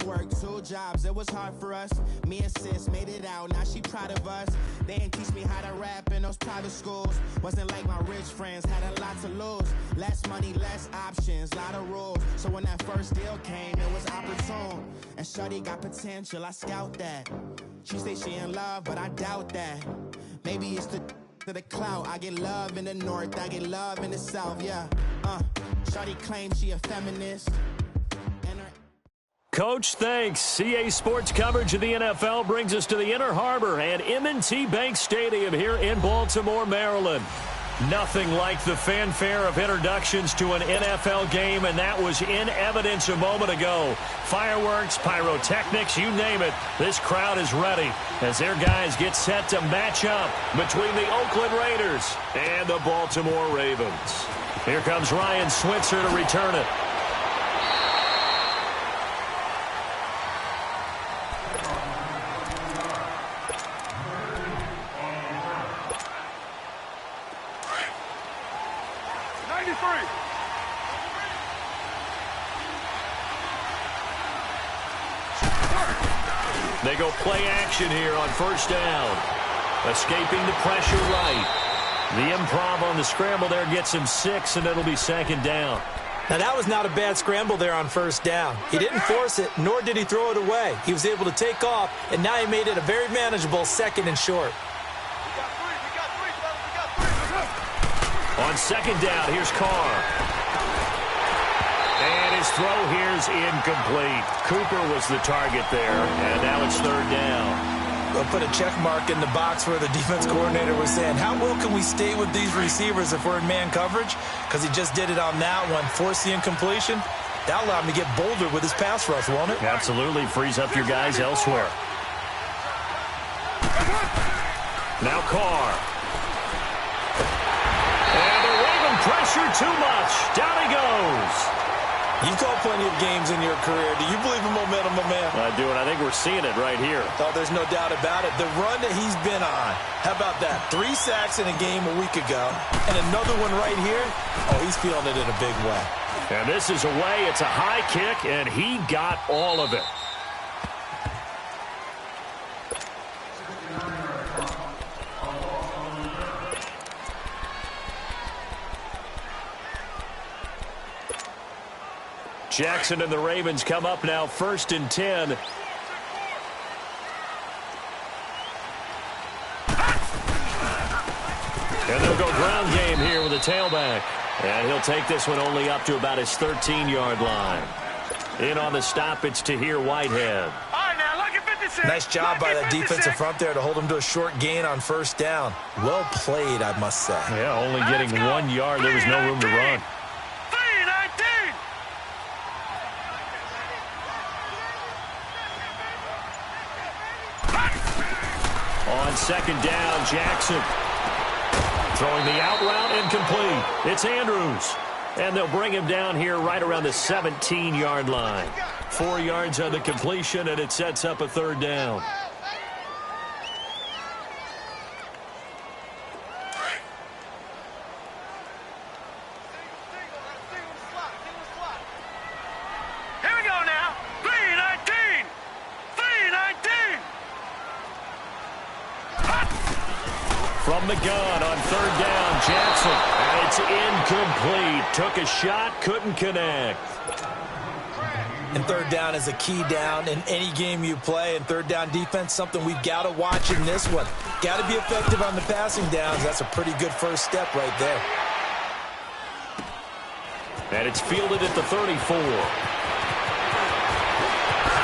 worked 2 jobs, it was hard for us. Me and sis made it out, now she proud of us. They didn't teach me how to rap in those private schools. Wasn't like my rich friends, had a lot to lose. Less money, less options, lot of rules. So when that first deal came, it was opportune. And shorty got potential, I scout that. She say she in love, but I doubt that. Maybe it's the clout. I get love in the north, I get love in the south, yeah. Shorty claims she a feminist. Coach, thanks. CA Sports coverage of the NFL brings us to the Inner Harbor and M&T Bank Stadium here in Baltimore, Maryland. Nothing like the fanfare of introductions to an NFL game, and that was in evidence a moment ago. Fireworks, pyrotechnics, you name it. This crowd is ready as their guys get set to match up between the Oakland Raiders and the Baltimore Ravens. Here comes Ryan Switzer to return it. They go play action here on first down. Escaping the pressure right. The improv on the scramble there gets him 6, and it'll be second down. Now, that was not a bad scramble there on first down. He didn't force it, nor did he throw it away. He was able to take off, and now he made it a very manageable 2nd and short. On second down, here's Carr. And his throw here's incomplete. Cooper was the target there, and now it's third down. We'll put a check mark in the box where the defense coordinator was saying, how well can we stay with these receivers if we're in man coverage? Because he just did it on that one, forced the incompletion. That allowed him to get bolder with his pass rush, won't it? Absolutely. Frees up your guys elsewhere. Now Carr. And the Raven pressure too much. Down he goes. You've called plenty of games in your career. Do you believe in momentum, my man? I do, and I think we're seeing it right here. Oh, there's no doubt about it. The run that he's been on. How about that? 3 sacks in a game a week ago, and another one right here. Oh, he's feeling it in a big way. And this is away. It's a high kick, and he got all of it. Jackson and the Ravens come up now, 1st and 10. And they'll go ground game here with a tailback. And he'll take this one only up to about his 13-yard line. In on the stop, it's Tahir Whitehead. Nice job by that defensive front there to hold him to a short gain on first down. Well played, I must say. Yeah, only getting 1 yard. There was no room to run. On second down, Jackson. Throwing the out route, incomplete. It's Andrews. And they'll bring him down here right around the 17-yard line. 4 yards on the completion, and it sets up a third down. From the gun on third down, Jackson. And it's incomplete. Took a shot, couldn't connect. And third down is a key down in any game you play. And third down defense, something we've got to watch in this one. Got to be effective on the passing downs. That's a pretty good first step right there. And it's fielded at the 34.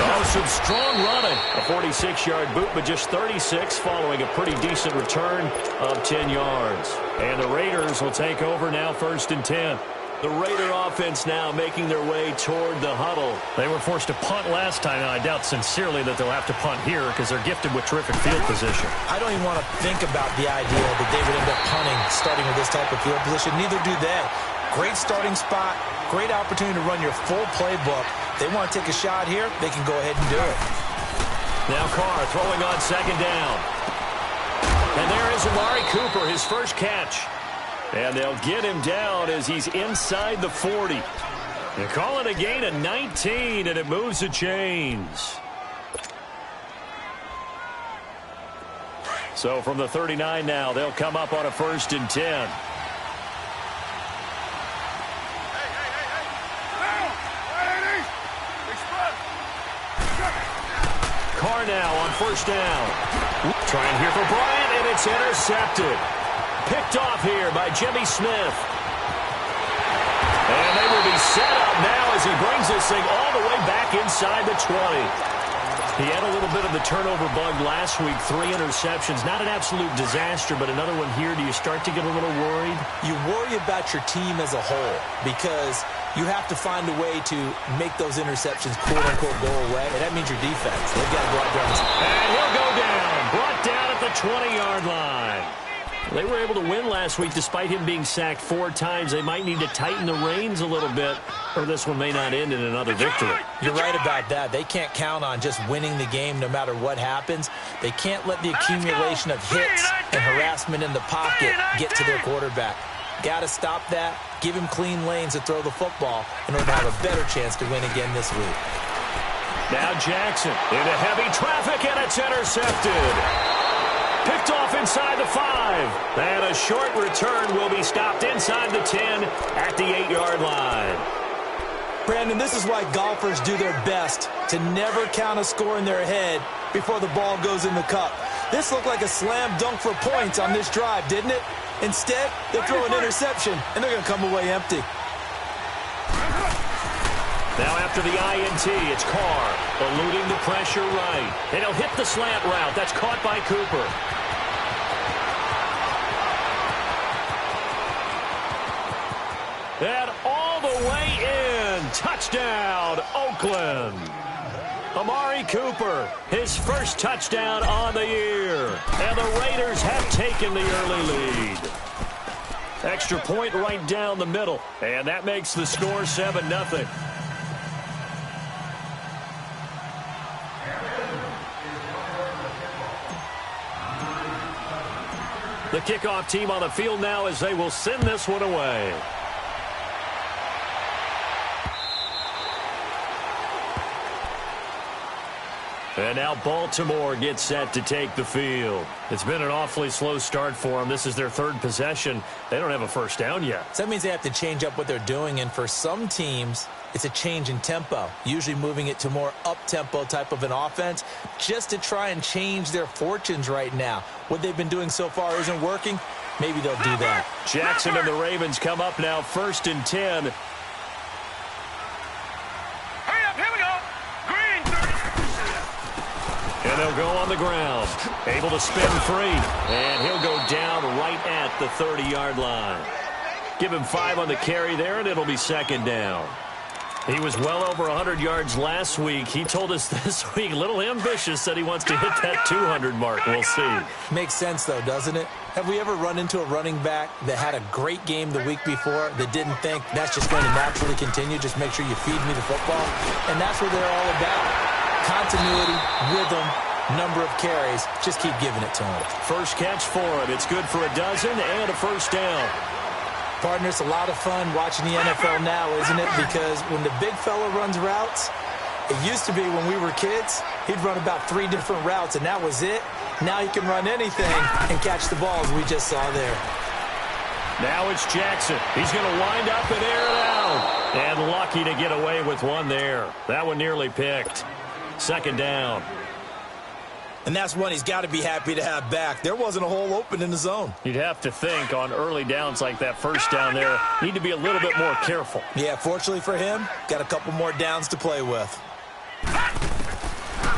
Oh, some strong running. A 46-yard boot, but just 36 following a pretty decent return of 10 yards. And the Raiders will take over now, 1st and 10. The Raider offense now making their way toward the huddle. They were forced to punt last time, and I doubt sincerely that they'll have to punt here because they're gifted with terrific field position. I don't even want to think about the idea that they would end up punting starting with this type of field position. Neither do they. Great starting spot, great opportunity to run your full playbook. They want to take a shot here, they can go ahead and do it. Now Carr throwing on second down. And there is Amari Cooper, his first catch. And they'll get him down as he's inside the 40. They call it a gain of 19, and it moves the chains. So from the 39 now, they'll come up on a 1st and 10. Carr now on 1st down. Trying here for Bryant, and it's intercepted. Picked off here by Jimmy Smith. And they will be set up now as he brings this thing all the way back inside the 20. He had a little bit of the turnover bug last week, 3 interceptions. Not an absolute disaster, but another one here. Do you start to get a little worried? You worry about your team as a whole because you have to find a way to make those interceptions, quote-unquote, go away, and that means your defense. They've got to go out there. And he'll go down. Brought down at the 20-yard line. They were able to win last week despite him being sacked 4 times. They might need to tighten the reins a little bit, or this one may not end in another victory. You're right about that. They can't count on just winning the game no matter what happens. They can't let the accumulation of hits and harassment in the pocket get to their quarterback. Got to stop that. Give him clean lanes to throw the football in order to have a better chance to win again this week. Now Jackson into heavy traffic, and it's intercepted. Picked off inside the 5. And a short return will be stopped inside the 10 at the 8-yard line. Brandon, this is why golfers do their best to never count a score in their head before the ball goes in the cup. This looked like a slam dunk for points on this drive, didn't it? Instead, they throw an interception, and they're going to come away empty. Now after the INT, it's Carr eluding the pressure right. And he'll hit the slant route. That's caught by Cooper. And all the way in. Touchdown, Oakland. Amari Cooper, his first touchdown on the year. And the Raiders have taken the early lead. Extra point right down the middle. And that makes the score 7-0. The kickoff team on the field now as they will send this one away. And now Baltimore gets set to take the field. It's been an awfully slow start for them. This is their 3rd possession. They don't have a first down yet. So that means they have to change up what they're doing, and for some teams, it's a change in tempo, usually moving it to more up-tempo type of an offense just to try and change their fortunes right now. What they've been doing so far isn't working. Maybe they'll do that. Jackson and the Ravens come up now 1st and 10. And they'll go on the ground. Able to spin free. And he'll go down right at the 30-yard line. Give him 5 on the carry there, and it'll be 2nd down. He was well over 100 yards last week. He told us this week, a little ambitious, said he wants to hit that 200 mark. We'll see. Makes sense, though, doesn't it? Have we ever run into a running back that had a great game the week before that didn't think that's just going to naturally continue? Just make sure you feed me the football. And that's what they're all about. Continuity, rhythm, number of carries. Just keep giving it to him. First catch for him. It's good for a dozen and a first down. Partner, it's a lot of fun watching the NFL now, isn't it? Because when the big fella runs routes, it used to be when we were kids, he'd run about 3 different routes, and that was it. Now he can run anything and catch the balls we just saw there. Now it's Jackson. He's going to wind up and air it out. And lucky to get away with one there. That one nearly picked. 2nd down. And that's one he's got to be happy to have back. There wasn't a hole open in the zone. You'd have to think on early downs like that first down there, need to be a little bit more careful. Yeah, fortunately for him, got a couple more downs to play with.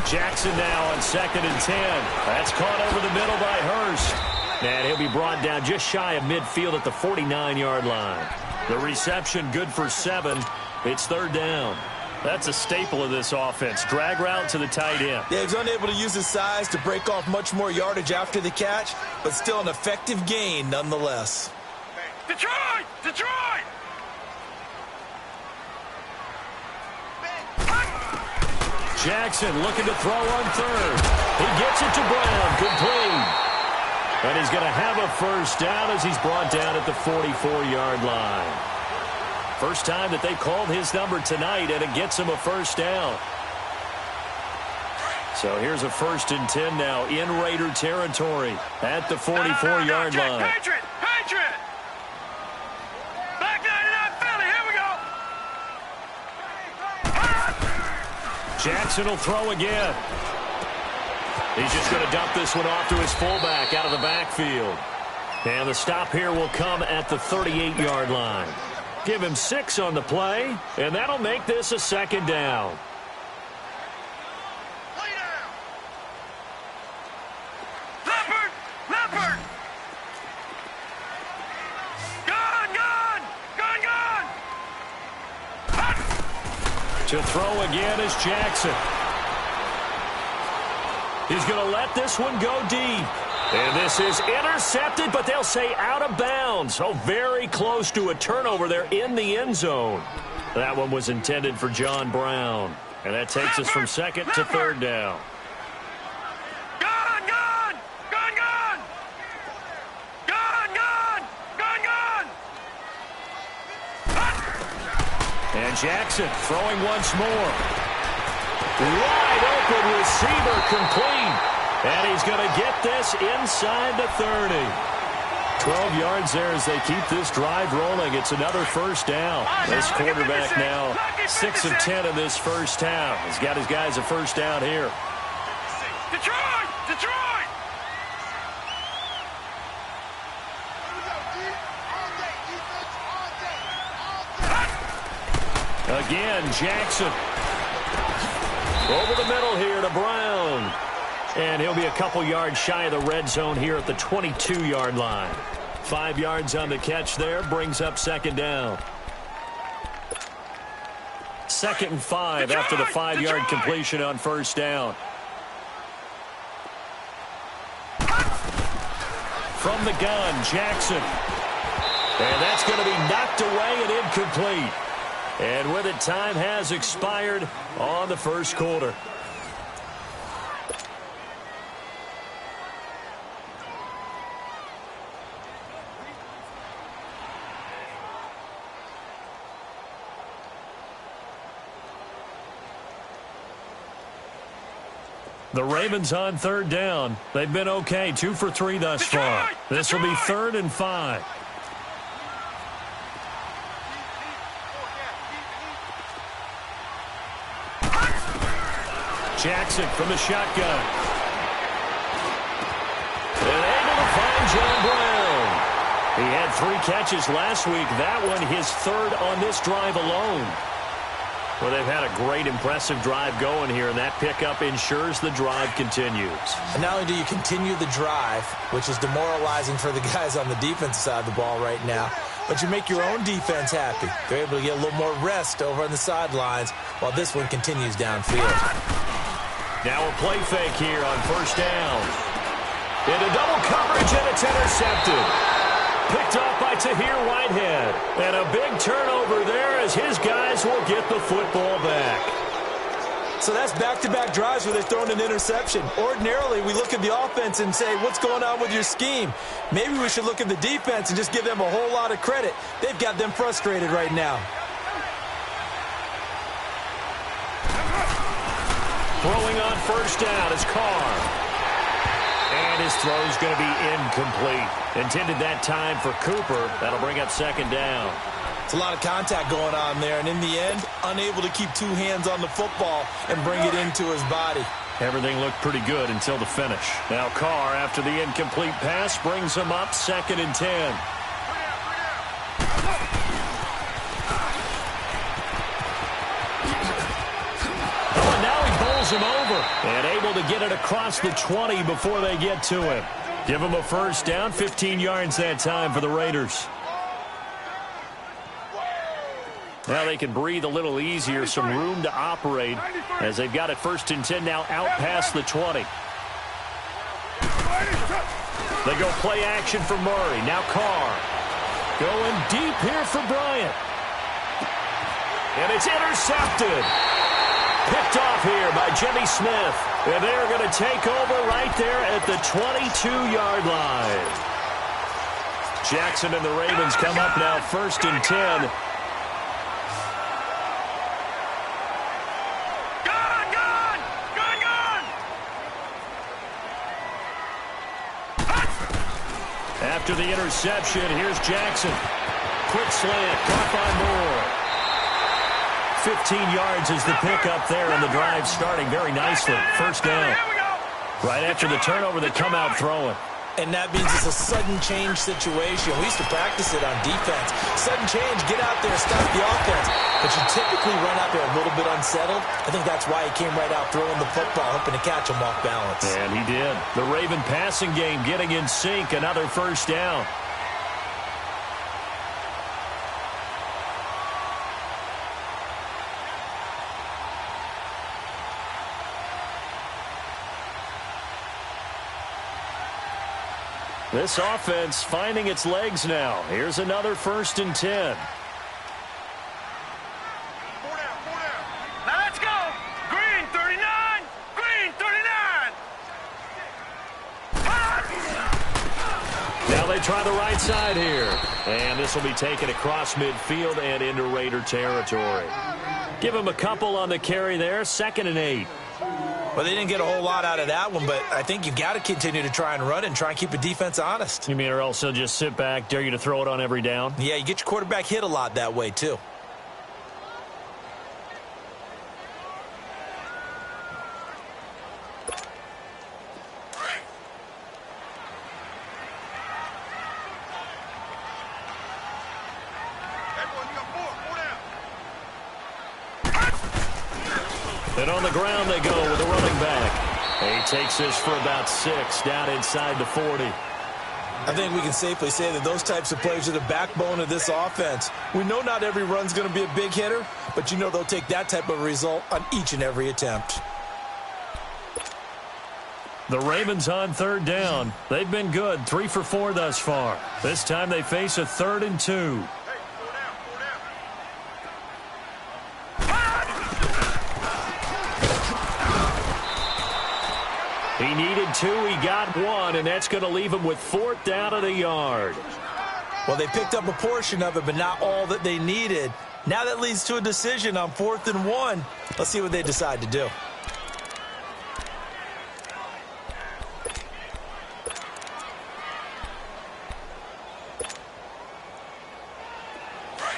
Jackson now on 2nd and 10. That's caught over the middle by Hurst. And he'll be brought down just shy of midfield at the 49-yard line. The reception good for 7. It's 3rd down. That's a staple of this offense. Drag route to the tight end. Yeah, he's unable to use his size to break off much more yardage after the catch, but still an effective gain nonetheless. Detroit! Detroit! Jackson looking to throw on 3rd. He gets it to Brown. Complete. And he's going to have a first down as he's brought down at the 44-yard line. First time that they called his number tonight, and it gets him a first down. So here's a 1st and 10 now in Raider territory at the 44-yard line. Patriot! Back 99 Philly, here we go! Jackson will throw again. He's just going to dump this one off to his fullback out of the backfield. And the stop here will come at the 38-yard line. Give him 6 on the play, and that'll make this a 2nd down. Leopard! Gone! To throw again is Jackson. He's going to let this one go deep. And this is intercepted, but they'll say out of bounds. So very close to a turnover there in the end zone. That one was intended for John Brown. And that takes us from 2nd to 3rd down. And Jackson throwing once more. Wide open receiver complete. And he's going to get this inside the 30. 12 yards there as they keep this drive rolling. It's another first down. This quarterback now 6 of 10 in this first half. He's got his guys a first down here. Detroit! Again, Jackson. Over the middle here to Brown. And he'll be a couple yards shy of the red zone here at the 22-yard line. 5 yards on the catch there, brings up 2nd down. 2nd and 5 after the 5-yard completion on first down. From the gun, Jackson. And that's going to be knocked away and incomplete. And with it, time has expired on the first quarter. The Ravens on 3rd down. They've been okay, 2 for 3 thus far. This will be 3rd and 5. Jackson from the shotgun. And able to find John Brown. He had 3 catches last week. That one his 3rd on this drive alone. Well, they've had a great, impressive drive going here, and that pickup ensures the drive continues. And not only do you continue the drive, which is demoralizing for the guys on the defensive side of the ball right now, but you make your own defense happy. They're able to get a little more rest over on the sidelines while this one continues downfield. Now a play fake here on first down. Into double coverage, and it's intercepted. Picked off by Tahir Whitehead. And a big turnover there as his guys will get the football back. So that's back-to-back drives where they're throwing an interception. Ordinarily, we look at the offense and say, what's going on with your scheme? Maybe we should look at the defense and just give them a whole lot of credit. They've got them frustrated right now. Throwing on first down is Carr. And his throw's going to be incomplete. Intended that time for Cooper. That'll bring up 2nd down. It's a lot of contact going on there, and in the end, unable to keep 2 hands on the football and bring it into his body. Everything looked pretty good until the finish. Now Carr, after the incomplete pass, brings him up 2nd and 10. Him over and able to get it across the 20 before they get to him. Give him a first down, 15 yards that time for the Raiders. Now they can breathe a little easier, some room to operate as they've got it 1st and 10 now out past the 20. They go play action for Murray. Now Carr going deep here for Bryant. And it's intercepted. Picked off here by Jimmy Smith. And they're going to take over right there at the 22-yard line. Jackson and the Ravens come up now 1st and 10 After the interception, here's Jackson. Quick slant, caught by Moore. 15 yards is the pickup there, and the drive starting very nicely. First down. Right after the turnover, they come out throwing. And that means it's a sudden change situation. We used to practice it on defense. Sudden change, get out there, stop the offense. But you typically run out there a little bit unsettled. I think that's why he came right out throwing the football, hoping to catch him off balance. And he did. The Raven passing game getting in sync. Another first down. This offense finding its legs now. Here's another 1st and 10. Now let's go. Green 39. Green 39. Now they try the right side here. And this will be taken across midfield and into Raider territory. Give him a couple on the carry there. 2nd and 8. Well, they didn't get a whole lot out of that one, but I think you've got to continue to try and run it and try and keep the defense honest. You mean or else they'll just sit back, dare you to throw it on every down? Yeah, you get your quarterback hit a lot that way, too. And on the ground they go with a running back. He takes this for about 6 down inside the 40. I think we can safely say that those types of players are the backbone of this offense. We know not every run's going to be a big hitter, but you know they'll take that type of result on each and every attempt. The Ravens on 3rd down. They've been good, 3 for 4 thus far. This time they face a 3rd and 2. He needed 2, he got 1, and that's going to leave him with 4th down at a yard. Well, they picked up a portion of it, but not all that they needed. Now that leads to a decision on 4th and 1. Let's see what they decide to do.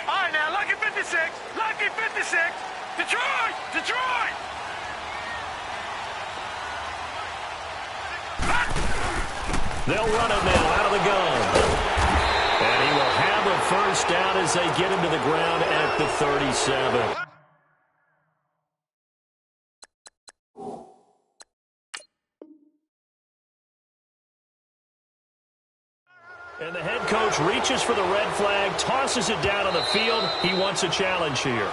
All right, now, lucky 56. Lucky 56. Detroit. Detroit. They'll run it now out of the gun. And he will have a 1st down as they get him to the ground at the 37. And the head coach reaches for the red flag, tosses it down on the field. He wants a challenge here.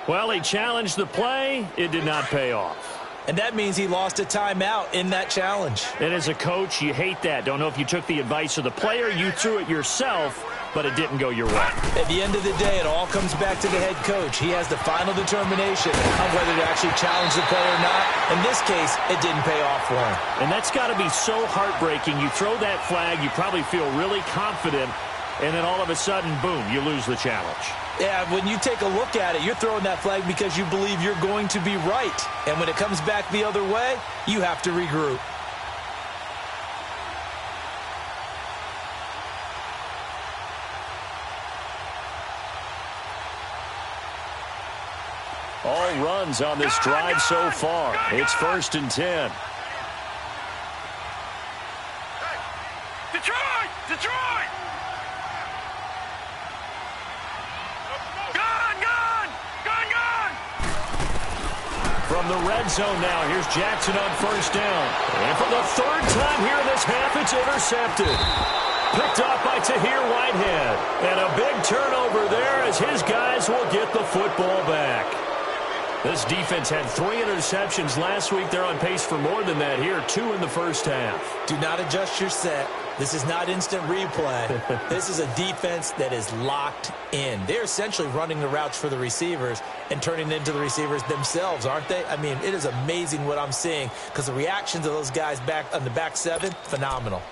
Well, he challenged the play. It did not pay off. And that means he lost a timeout in that challenge. And as a coach, you hate that. Don't know if you took the advice of the player. You threw it yourself, but it didn't go your way. At the end of the day, it all comes back to the head coach. He has the final determination on whether to actually challenge the play or not. In this case, it didn't pay off for him. And that's got to be so heartbreaking. You throw that flag, you probably feel really confident, and then all of a sudden, boom, you lose the challenge. Yeah, when you take a look at it, you're throwing that flag because you believe you're going to be right. And when it comes back the other way, you have to regroup. All runs on this drive so far. It's 1st and 10. Detroit! Detroit! From the red zone now, here's Jackson on 1st down. And for the 3rd time here in this half, it's intercepted. Picked off by Tahir Whitehead. And a big turnover there as his guys will get the football back. This defense had 3 interceptions last week. They're on pace for more than that here, 2 in the first half. Do not adjust your set. This is not instant replay. This is a defense that is locked in. They're essentially running the routes for the receivers and turning it into the receivers themselves, aren't they? I mean, it is amazing what I'm seeing because the reactions of those guys back on the back 7, phenomenal.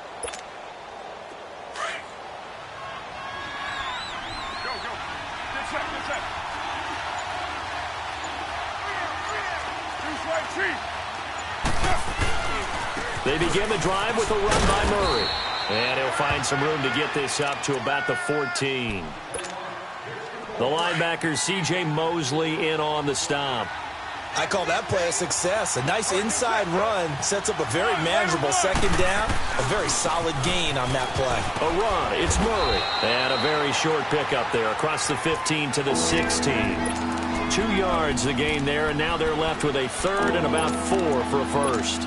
They begin the drive with a run by Murray. And he'll find some room to get this up to about the 14. The linebacker, C.J. Mosley, in on the stop. I call that play a success. A nice inside run sets up a very manageable second down. A very solid gain on that play. A run, it's Murray. And a very short pickup there across the 15 to the 16. 2 yards the gain there, and now they're left with a third and about 4 for a first.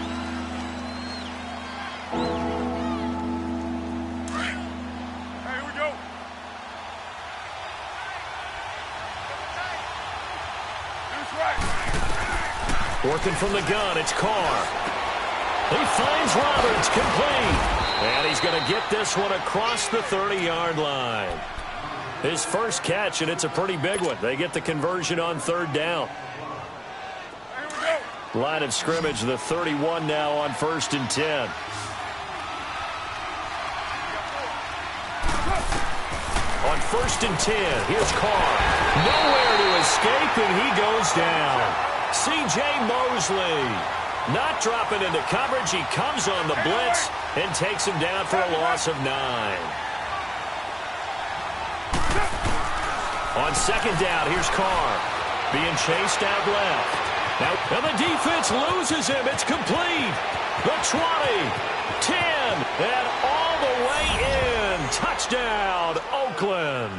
Working from the gun, it's Carr. He finds Roberts, complete. And he's going to get this one across the 30-yard line. His first catch, and it's a pretty big one. They get the conversion on third down. Line of scrimmage, the 31 now on 1st and 10. On 1st and 10, here's Carr. Nowhere to escape, and he goes down. C.J. Mosley not dropping into coverage. He comes on the blitz and takes him down for a loss of 9. On second down, here's Carr being chased out left. Now the defense loses him. It's complete. The 20, 10, and all the way in. Touchdown, Oakland.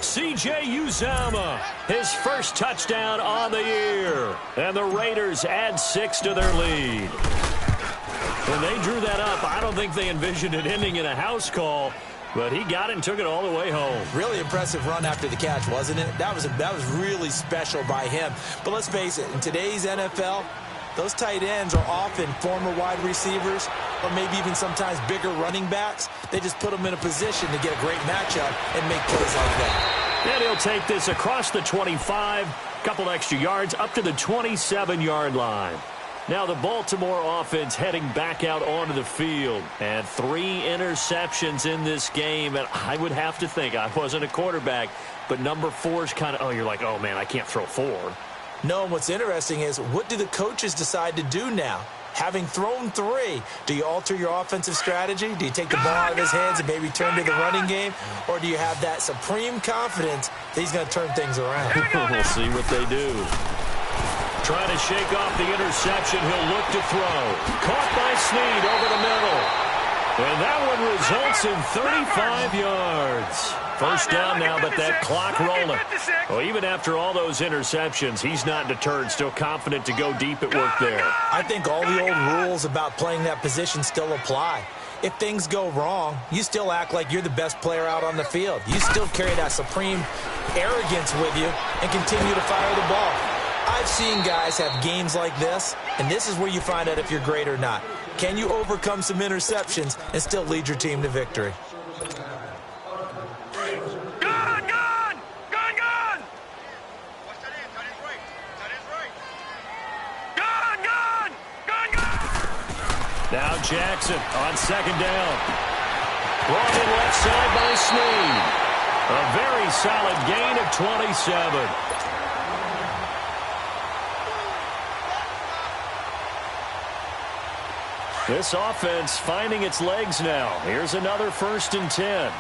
C.J. Uzomah, his first touchdown on the year. And the Raiders add 6 to their lead. When they drew that up, I don't think they envisioned it ending in a house call, but he got it and took it all the way home. Really impressive run after the catch, wasn't it? That was really special by him. But let's face it, in today's NFL, those tight ends are often former wide receivers or maybe even sometimes bigger running backs. They just put them in a position to get a great matchup and make plays like that. And he'll take this across the 25, couple extra yards, up to the 27-yard line. Now the Baltimore offense heading back out onto the field. And 3 interceptions in this game. And I would have to think, I wasn't a quarterback, but number 4 is kind of, you're like, oh, man, I can't throw 4. No, what's interesting is, what do the coaches decide to do now? Having thrown 3, do you alter your offensive strategy? Do you take the ball out of his hands and maybe turn to the running game? Or do you have that supreme confidence that he's going to turn things around? We'll see what they do. Trying to shake off the interception. He'll look to throw. Caught by Snead over the middle. And that one results in 35 yards. First down now, but that clock rolling. Well, even after all those interceptions, he's not deterred, still confident to go deep at work there. I think all the old rules about playing that position still apply. If things go wrong, you still act like you're the best player out on the field. You still carry that supreme arrogance with you and continue to fire the ball. I've seen guys have games like this, and this is where you find out if you're great or not. Can you overcome some interceptions and still lead your team to victory? Now Jackson on second down. Brought in left side by Snead. A very solid gain of 27. This offense finding its legs now. Here's another 1st and 10.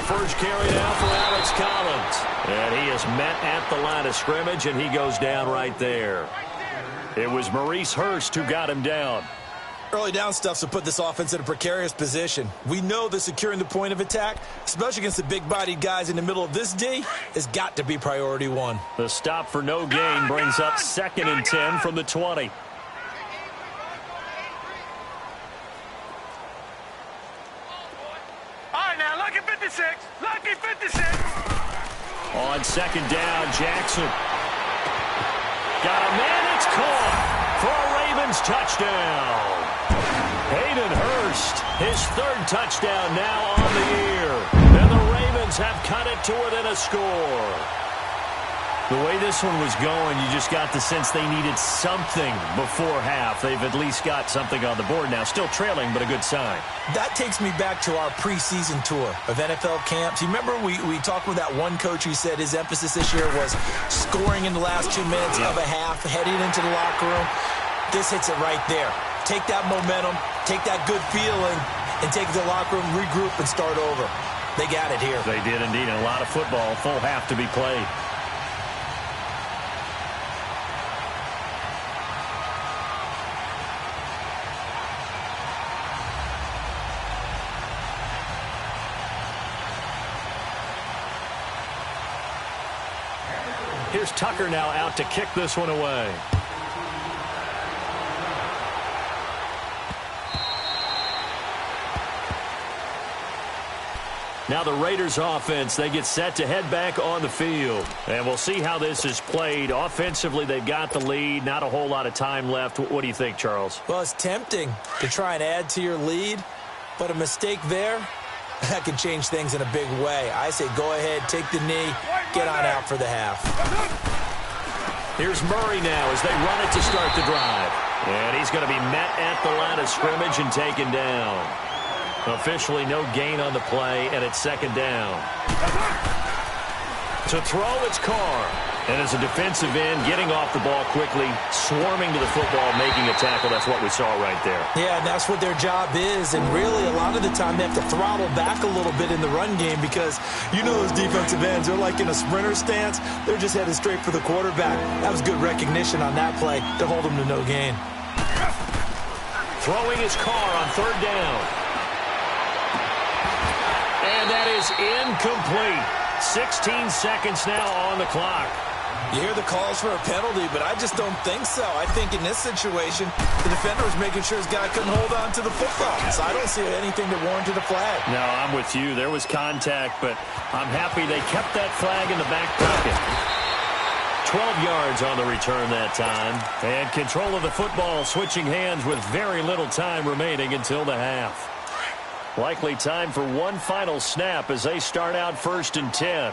First carry now for Alex Collins. And he is met at the line of scrimmage, and he goes down right there. It was Maurice Hurst who got him down. Early down stuff's to put this offense in a precarious position. We know that securing the point of attack, especially against the big-bodied guys in the middle of this D, has got to be priority 1. The stop for no gain brings up 2nd and 10 from the 20. Lucky 56. On second down, Jackson. Got a man, it's caught for a Ravens touchdown. Hayden Hurst, his 3rd touchdown now on the year. And the Ravens have cut it to within a score. The way this one was going, you just got the sense they needed something before half. They've at least got something on the board now. Still trailing, but a good sign. That takes me back to our preseason tour of NFL camps. You remember we talked with that one coach who said his emphasis this year was scoring in the last 2 minutes of a half, heading into the locker room. This hits it right there. Take that momentum, take that good feeling, and take it to the locker room, regroup, and start over. They got it here. They did indeed. And a lot of football, full half to be played. Here's Tucker now out to kick this one away. Now the Raiders offense, they get set to head back on the field. And we'll see how this is played. Offensively, they've got the lead. Not a whole lot of time left. What do you think, Charles? Well, it's tempting to try and add to your lead, but a mistake there, that can change things in a big way. I say go ahead, take the knee, get on out for the half. Here's Murray now as they run it to start the drive. And he's going to be met at the line of scrimmage and taken down. Officially no gain on the play, and it's second down. To throw, it's Carr. And as a defensive end, getting off the ball quickly, swarming to the football, making a tackle. That's what we saw right there. Yeah, and that's what their job is. And really, a lot of the time, they have to throttle back a little bit in the run game because you know those defensive ends, they're like in a sprinter stance. They're just headed straight for the quarterback. That was good recognition on that play to hold them to no gain. Throwing his Carr on third down. And that is incomplete. 16 seconds now on the clock. You hear the calls for a penalty, but I just don't think so. I think in this situation, the defender was making sure his guy couldn't hold on to the football. So I don't see anything that warranted a flag. No, I'm with you. There was contact, but I'm happy they kept that flag in the back pocket. 12 yards on the return that time. And control of the football switching hands with very little time remaining until the half. Likely time for one final snap as they start out 1st and 10.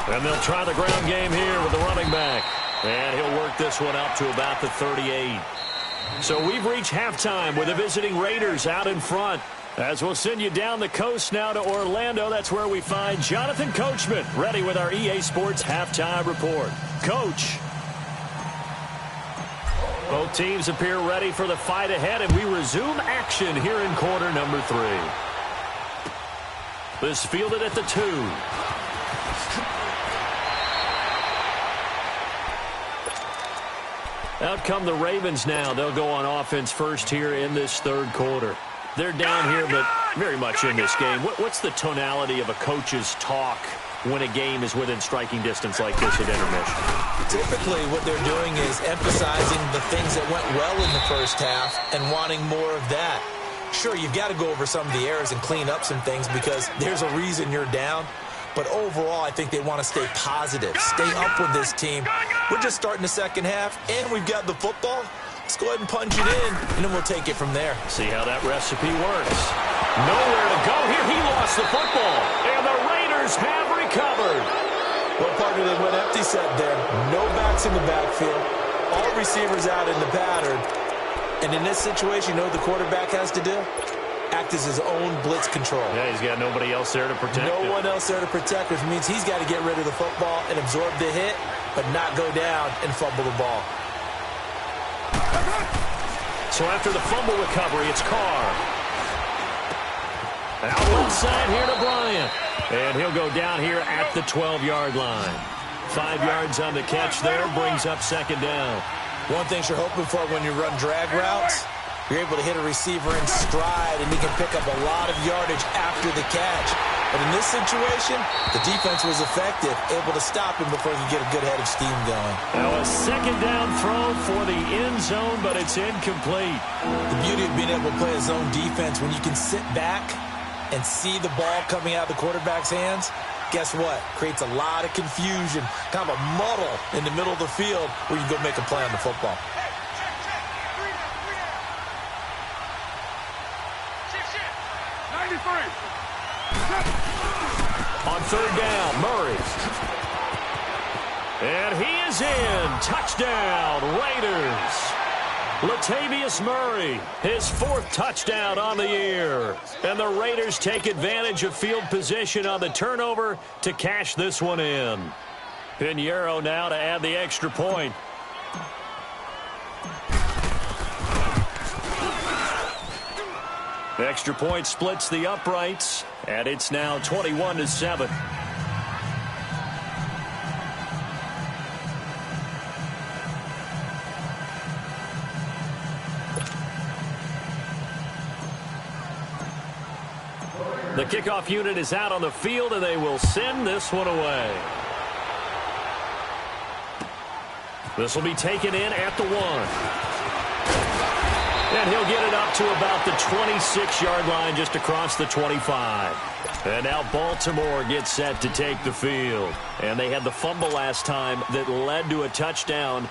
And they'll try the ground game here with the running back. And he'll work this one up to about the 38. So we've reached halftime with the visiting Raiders out in front. As we'll send you down the coast now to Orlando, that's where we find Jonathan Coachman ready with our EA Sports halftime report. Coach. Both teams appear ready for the fight ahead, and we resume action here in quarter number 3. This fielded at the 2. Out come the Ravens now. They'll go on offense first here in this third quarter. They're down here, but very much in this game. What's the tonality of a coach's talk when a game is within striking distance like this at intermission? Typically, what they're doing is emphasizing the things that went well in the first half and wanting more of that. Sure, you've got to go over some of the errors and clean up some things because there's a reason you're down. But overall, I think they want to stay positive, stay up with this team. We're just starting the second half, and we've got the football. Let's go ahead and punch it in, and then we'll take it from there. See how that recipe works. Nowhere to go here. He lost the football, and the Raiders have recovered. Well, partner, they went empty set there. No backs in the backfield. All receivers out in the pattern. And in this situation, you know what the quarterback has to do? Act as his own blitz control. Yeah, he's got nobody else there to protect him. No one else there to protect, which means he's got to get rid of the football and absorb the hit, but not go down and fumble the ball. So after the fumble recovery, it's Carr. Out inside here to Bryant. And he'll go down here at the 12-yard line. 5 yards on the catch there, brings up second down. One thing you're hoping for when you run drag routes, you're able to hit a receiver in stride, and he can pick up a lot of yardage after the catch. But in this situation, the defense was effective, able to stop him before he could get a good head of steam going. Now a second down throw for the end zone, but it's incomplete. The beauty of being able to play a zone defense, when you can sit back and see the ball coming out of the quarterback's hands, guess what? Creates a lot of confusion, kind of a muddle in the middle of the field where you can go make a play on the football. On third down. Murray. And he is in. Touchdown, Raiders. Latavius Murray, his 4th touchdown on the year. And the Raiders take advantage of field position on the turnover to cash this one in. Pinheiro now to add the extra point. The extra point splits the uprights, and it's now 21-7. The kickoff unit is out on the field, and they will send this one away. This will be taken in at the 1. And he'll get it up to about the 26-yard line, just across the 25. And now Baltimore gets set to take the field. And they had the fumble last time that led to a touchdown.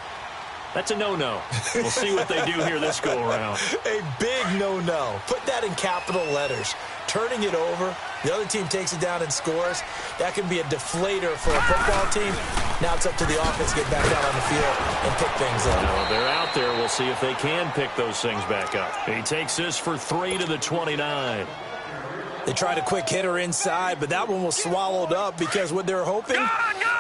That's a no-no. We'll see what they do here this go-around. A big no-no. Put that in capital letters. Turning it over, the other team takes it down and scores. That can be a deflator for a football team. Now it's up to the offense to get back out on the field and pick things up. Now they're out there. We'll see if they can pick those things back up. He takes this for 3 to the 29. They tried a quick hitter inside, but that one was swallowed up because what they're hoping,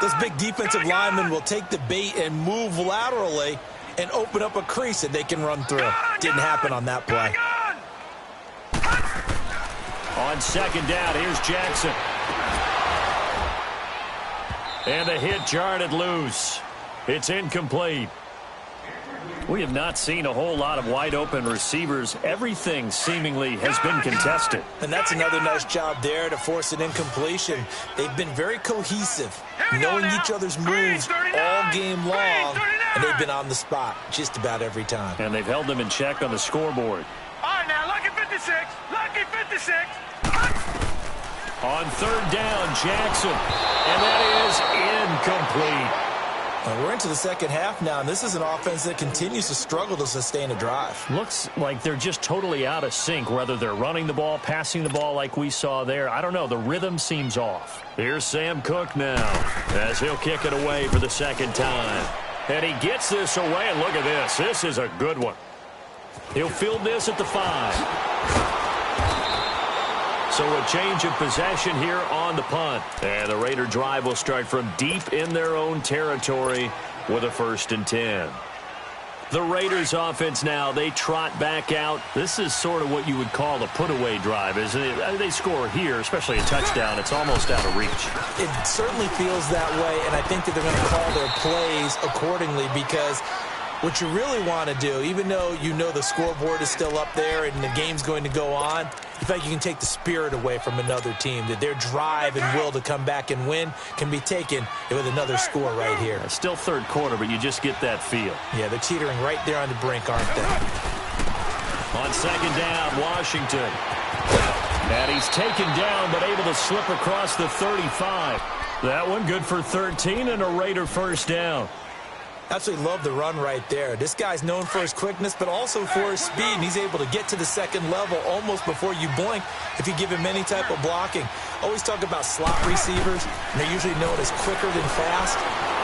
this big defensive lineman will take the bait and move laterally and open up a crease that they can run through. Didn't happen on that play. On second down, here's Jackson. And the hit jarred it loose. It's incomplete. We have not seen a whole lot of wide-open receivers. Everything seemingly has been contested. And that's another nice job there to force an incompletion. They've been very cohesive, knowing each other's moves all game long, and they've been on the spot just about every time. And they've held them in check on the scoreboard. All right, now, lucky 56. Lucky 56. On third down, Jackson. And that is incomplete. We're into the second half now, and this is an offense that continues to struggle to sustain a drive. Looks like they're just totally out of sync, whether they're running the ball, passing the ball like we saw there. I don't know. The rhythm seems off. Here's Sam Cook now as he'll kick it away for the second time. And he gets this away, and look at this. This is a good one. He'll field this at the 5. So a change of possession here on the punt. And the Raider drive will start from deep in their own territory with a 1st and 10. The Raiders offense now, they trot back out. This is sort of what you would call a put-away drive, isn't it? They score here, especially a touchdown. It's almost out of reach. It certainly feels that way, and I think that they're going to call their plays accordingly because what you really want to do, even though you know the scoreboard is still up there and the game's going to go on, in fact, you can take the spirit away from another team, that their drive and will to come back and win can be taken with another score right here. It's still third quarter, but you just get that feel. Yeah, they're teetering right there on the brink, aren't they? On second down, Washington. And he's taken down, but able to slip across the 35. That one good for 13 and a Raider 1st down. Absolutely love the run right there. This guy's known for his quickness, but also for his speed, and he's able to get to the second level almost before you blink if you give him any type of blocking. Always talk about slot receivers, and they're usually known as quicker than fast.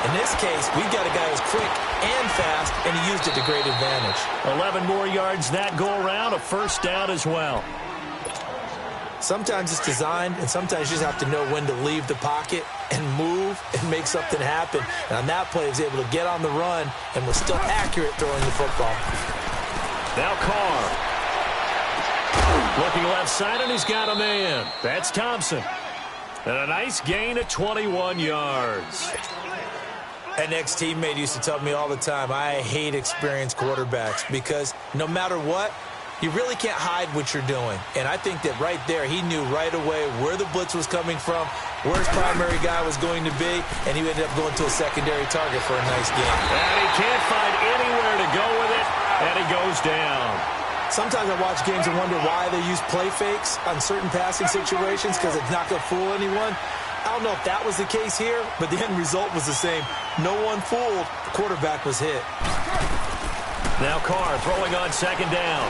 In this case, we've got a guy who's quick and fast, and he used it to great advantage. 11 more yards that go around, a 1st down as well. Sometimes it's designed, and sometimes you just have to know when to leave the pocket and move and make something happen. And on that play, he was able to get on the run and was still accurate throwing the football. Now Carr. Looking left side, and he's got a man. That's Thompson. And a nice gain of 21 yards. An ex-teammate used to tell me all the time, I hate experienced quarterbacks because no matter what, you really can't hide what you're doing. And I think that right there, he knew right away where the blitz was coming from, where his primary guy was going to be, and he ended up going to a secondary target for a nice game. And he can't find anywhere to go with it, and he goes down. Sometimes I watch games and wonder why they use play fakes on certain passing situations because it's not going to fool anyone. I don't know if that was the case here, but the end result was the same. No one fooled. The quarterback was hit. Now Carr throwing on second down.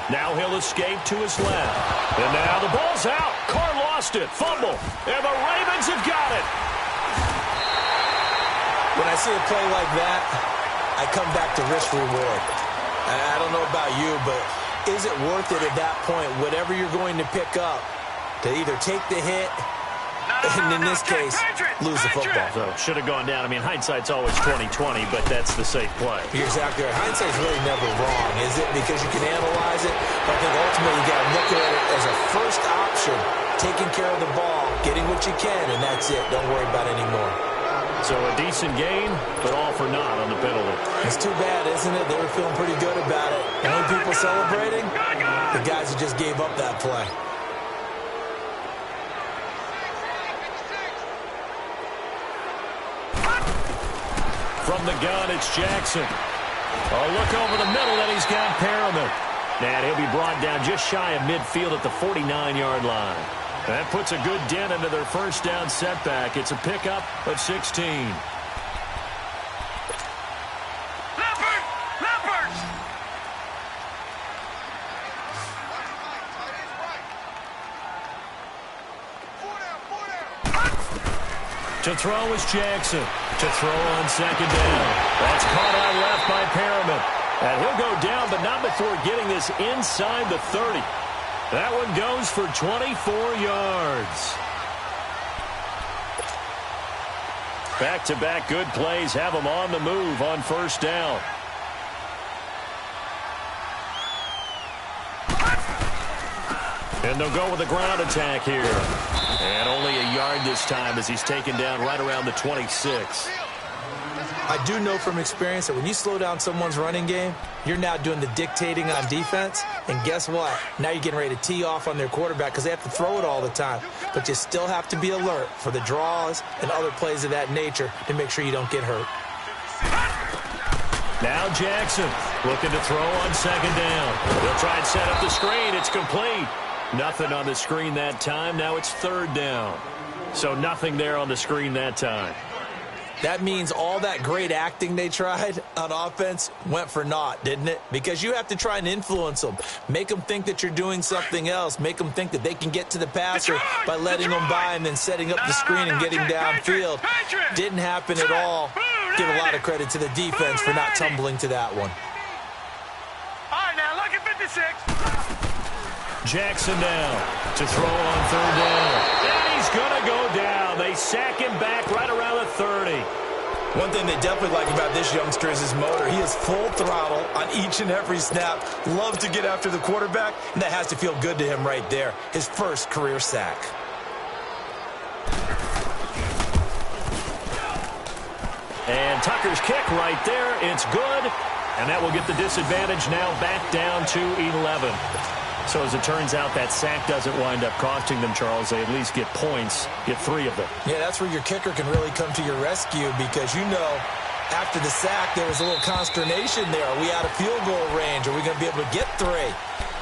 Now he'll escape to his left. And now the ball's out. Carr lost it. Fumble. And the Ravens have got it. When I see a play like that, I come back to risk-reward. I don't know about you, but is it worth it at that point, whatever you're going to pick up, to either take the hit, and in this case, lose the football? So should have gone down. I mean, hindsight's always 20/20, but that's the safe play. You're exactly right. Hindsight's really never wrong, is it? Because you can analyze it, but I think ultimately you got to look at it as a first option, taking care of the ball, getting what you can, and that's it. Don't worry about it anymore. So a decent game, but all for naught on the penalty. It's too bad, isn't it? They were feeling pretty good about it. Only people celebrating? The guys who just gave up that play. From the gun, it's Jackson. Oh, look over the middle, and he's got Perriman. And he'll be brought down just shy of midfield at the 49-yard line. That puts a good dent into their first down setback. It's a pickup of 16. Leopard! To throw is Jackson. To throw on second down. That's caught out left by Perriman. And he'll go down, but not before getting this inside the 30. That one goes for 24 yards. Back-to-back good plays have them on the move on first down. And they'll go with a ground attack here. And only a yard this time as he's taken down right around the 26. I do know from experience that when you slow down someone's running game, you're now doing the dictating on defense. And guess what? Now you're getting ready to tee off on their quarterback because they have to throw it all the time. But you still have to be alert for the draws and other plays of that nature to make sure you don't get hurt. Now Jackson looking to throw on second down. He'll try and set up the screen. It's complete. Nothing on the screen that time. Now it's third down. So nothing there on the screen that time. That means all that great acting they tried on offense went for naught, didn't it? Because you have to try and influence them. Make them think that you're doing something else. Make them think that they can get to the passer by letting them by and then setting up the screen and getting downfield. Didn't happen at all. Give a lot of credit to the defense for not tumbling to that one. All right, now look at 56. Jackson down to throw on third down. And he's going to go down. They sack him back right around the 30. One thing they definitely like about this youngster is his motor. He is full throttle on each and every snap. Loves to get after the quarterback, and that has to feel good to him right there. His first career sack. And Tucker's kick right there. It's good. And that will get the disadvantage now back down to 11. So as it turns out, that sack doesn't wind up costing them, Charles. They at least get points, get 3 of them. Yeah, that's where your kicker can really come to your rescue because, you know, after the sack, there was a little consternation there. Are we out of field goal range? Are we going to be able to get 3?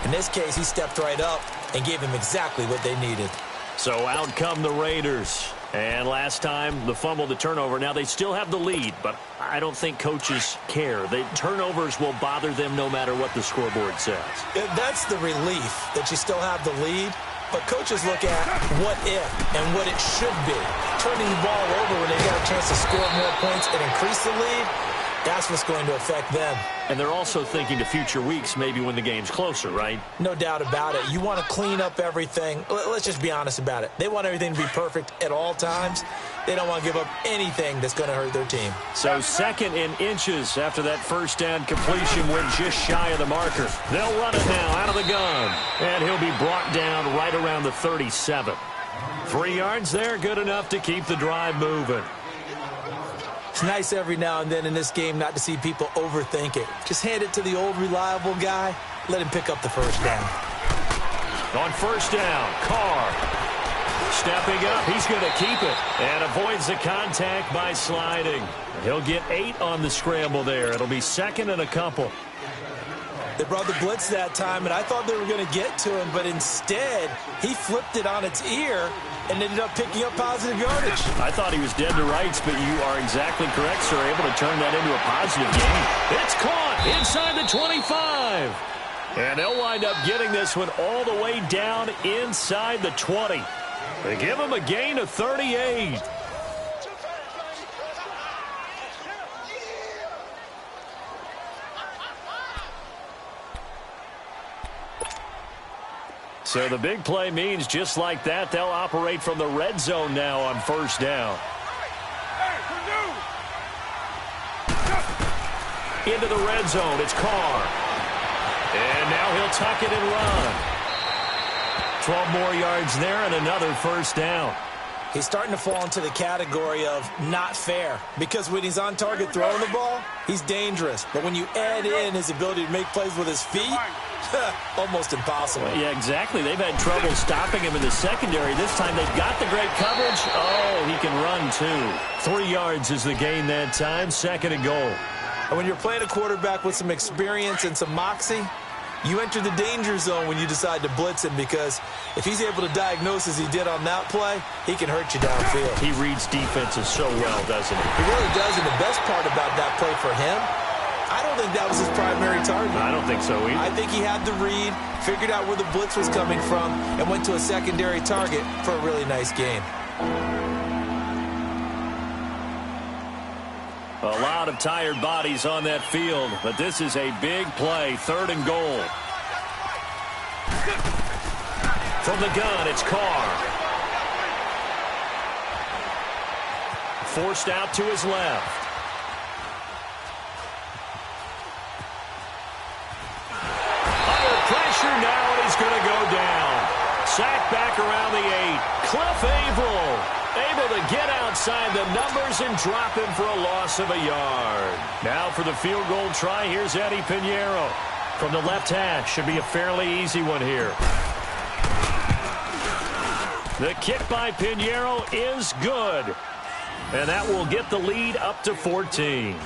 In this case, he stepped right up and gave them exactly what they needed. So out come the Raiders. And last time, the fumble, the turnover. Now, they still have the lead, but I don't think coaches care. The turnovers will bother them no matter what the scoreboard says. That's the relief that you still have the lead. But coaches look at what if and what it should be. Turning the ball over when they get a chance to score more points and increase the lead, that's what's going to affect them. And they're also thinking to future weeks, maybe when the game's closer, right? No doubt about it. You want to clean up everything. Let's just be honest about it. They want everything to be perfect at all times. They don't want to give up anything that's going to hurt their team. So second in inches after that first down completion went just shy of the marker. They'll run it now out of the gun. And he'll be brought down right around the 37. 3 yards there, good enough to keep the drive moving. It's nice every now and then in this game not to see people overthink it. Just hand it to the old reliable guy. Let him pick up the first down. On first down, Carr stepping up. He's going to keep it and avoids the contact by sliding. He'll get 8 on the scramble there. It'll be second and a couple. They brought the blitz that time, and I thought they were going to get to him, but instead, he flipped it on its ear and ended up picking up positive yardage. I thought he was dead to rights, but you are exactly correct, sir. Able to turn that into a positive gain. It's caught inside the 25. And they'll wind up getting this one all the way down inside the 20. They give them a gain of 38. So the big play means just like that, they'll operate from the red zone now on first down. Into the red zone, it's Carr. And now he'll tuck it and run. 12 more yards there and another first down. He's starting to fall into the category of not fair, because when he's on target throwing the ball, he's dangerous. But when you add in his ability to make plays with his feet, almost impossible. Yeah, exactly. They've had trouble stopping him in the secondary. This time they've got the great coverage. Oh, he can run too. 3 yards is the gain that time, second and goal. And when you're playing a quarterback with some experience and some moxie, you enter the danger zone when you decide to blitz him, because if he's able to diagnose as he did on that play, he can hurt you downfield. He reads defenses so well, doesn't he? He really does, and the best part about that play for him, I don't think that was his primary target. I don't think so either. I think he had the read, figured out where the blitz was coming from, and went to a secondary target for a really nice gain. A lot of tired bodies on that field, but this is a big play, third and goal. From the gun, it's Carr. Forced out to his left. Under pressure now, and he's going to go down. Sacked back around the 8. Cliff Averill able to get outside the numbers and drop him for a loss of a yard. Now for the field goal try, here's Eddie Pinheiro. From the left hash, should be a fairly easy one here. The kick by Pinheiro is good. And that will get the lead up to 14.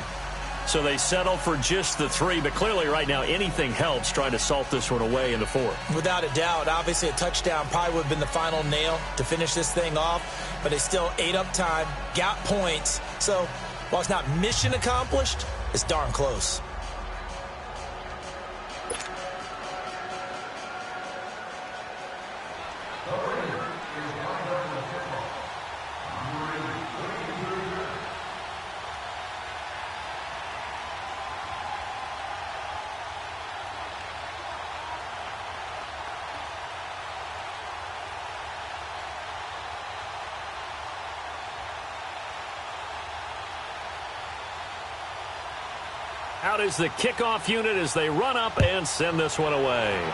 So they settle for just the 3, but clearly right now anything helps trying to salt this one away in the 4th. Without a doubt, obviously a touchdown probably would have been the final nail to finish this thing off, but they still ate up time, got points. So while it's not mission accomplished, it's darn close. Out is the kickoff unit as they run up and send this one away.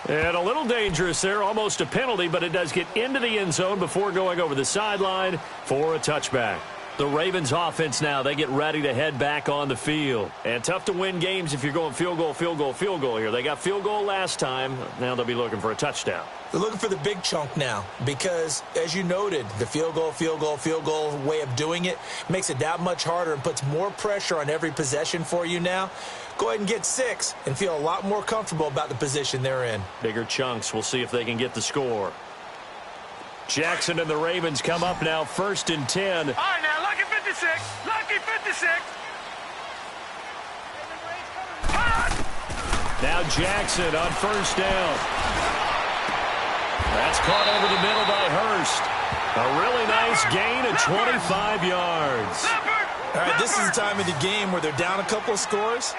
And a little dangerous there, almost a penalty, but it does get into the end zone before going over the sideline for a touchback. The Ravens offense now, they get ready to head back on the field. And tough to win games if you're going field goal, field goal, field goal here. They got field goal last time. Now they'll be looking for a touchdown. They're looking for the big chunk now because, as you noted, the field goal way of doing it makes it that much harder and puts more pressure on every possession for you now. Go ahead and get 6 and feel a lot more comfortable about the position they're in. Bigger chunks. We'll see if they can get the score. Jackson and the Ravens come up now, 1st and 10. All right, now, lucky 56. Lucky 56. Now Jackson on 1st down. That's caught over the middle by Hurst. A really nice gain of 25 yards. All right, this is the time of the game where they're down a couple of scores,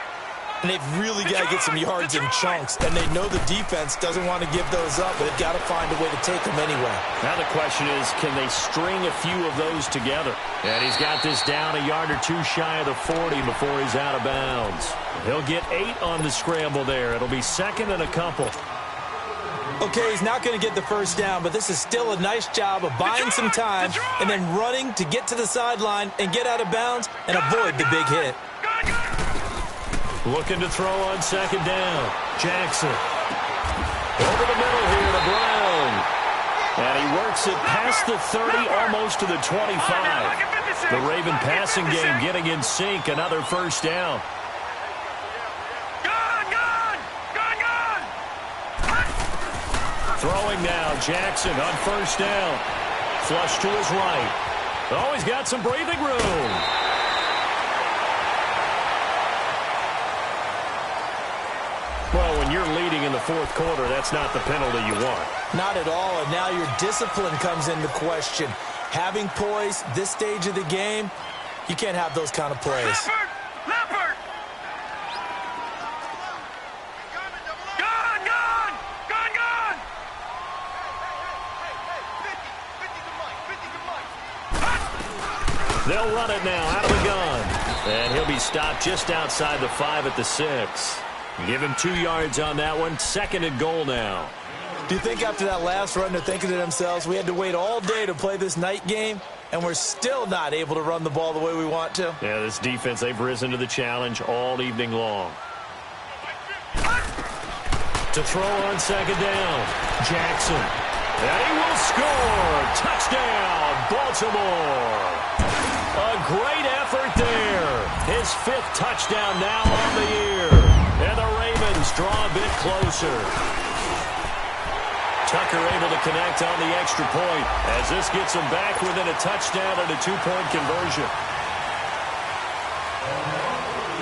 and they've really got to get some yards in chunks, and they know the defense doesn't want to give those up, but they've got to find a way to take them anyway. Now the question is, can they string a few of those together? And he's got this down a yard or two shy of the 40 before he's out of bounds. He'll get 8 on the scramble there. It'll be 2nd and a couple. Okay, he's not going to get the first down, but this is still a nice job of buying some time and then running to get to the sideline and get out of bounds and avoid the big hit. Looking to throw on 2nd down. Jackson. Over the middle here to Brown. And he works it past the 30, almost to the 25. The Raven passing game getting in sync. Another first down. Throwing now, Jackson on 1st down. Flush to his right. Oh, he's got some breathing room. fourth quarter, that's not the penalty you want. Not at all, and now your discipline comes into question. Having poise this stage of the game, you can't have those kind of plays. Leopard! Gone! Gone! Gone! Gone! They'll run it now out of the gun. And he'll be stopped just outside the 5 at the 6. Give him 2 yards on that one. 2nd and goal now. Do you think after that last run they're thinking to themselves, we had to wait all day to play this night game, and we're still not able to run the ball the way we want to? Yeah, this defense, they've risen to the challenge all evening long. To throw on 2nd down, Jackson. And he will score. Touchdown, Baltimore. A great effort there. His 5th touchdown now on the year. And the Ravens draw a bit closer. Tucker able to connect on the extra point as this gets him back within a touchdown and a 2-point conversion.